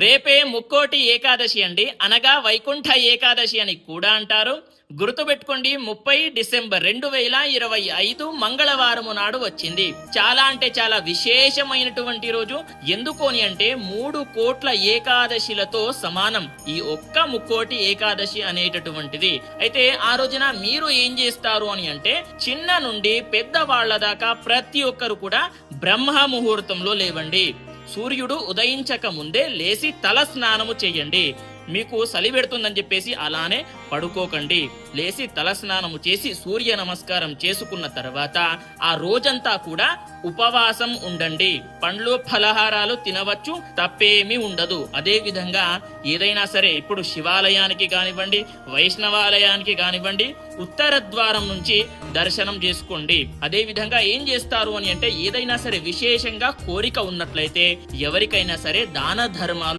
రేపే ముక్కోటి ఏకాదశి అండి, అనగా వైకుంఠ ఏకాదశి అని కూడా అంటారు. గుర్తుపెట్టుకోండి, 30 డిసెంబర్ 2025 మంగళవారము నాడు వచ్చింది. చాలా అంటే చాలా విశేషమైనటువంటి రోజు. ఎందుకోని అంటే 3 కోట్ల ఏకాదశిలతో సమానం ఈ ఒక్క ముక్కోటి ఏకాదశి అనేటటువంటిది. అయితే ఆ రోజున మీరు ఏం చేస్తారు అని అంటే, చిన్న నుండి పెద్దవాళ్ల దాకా ప్రతి ఒక్కరు కూడా బ్రహ్మ ముహూర్తంలో లేవండి. సూర్యుడు ఉదయించక ముందే లేచి తల స్నానము చేయండి. మీకు చలి పెడుతుందని చెప్పేసి అలానే పడుకోకండి. లేచి తల స్నానము చేసి సూర్య నమస్కారం చేసుకున్న తర్వాత ఆ రోజంతా కూడా ఉపవాసం ఉండండి. పండ్లు ఫలహారాలు తినవచ్చు, తప్పేమీ ఉండదు. అదే విధంగా ఏదైనా సరే ఇప్పుడు శివాలయానికి కానివ్వండి, వైష్ణవాలయానికి కానివ్వండి, ఉత్తర ద్వారం నుంచి దర్శనం చేసుకోండి. అదే విధంగా ఏం చేస్తారు అని అంటే, ఏదైనా సరే విశేషంగా కోరిక ఉన్నట్లయితే ఎవరికైనా సరే దాన ధర్మాలు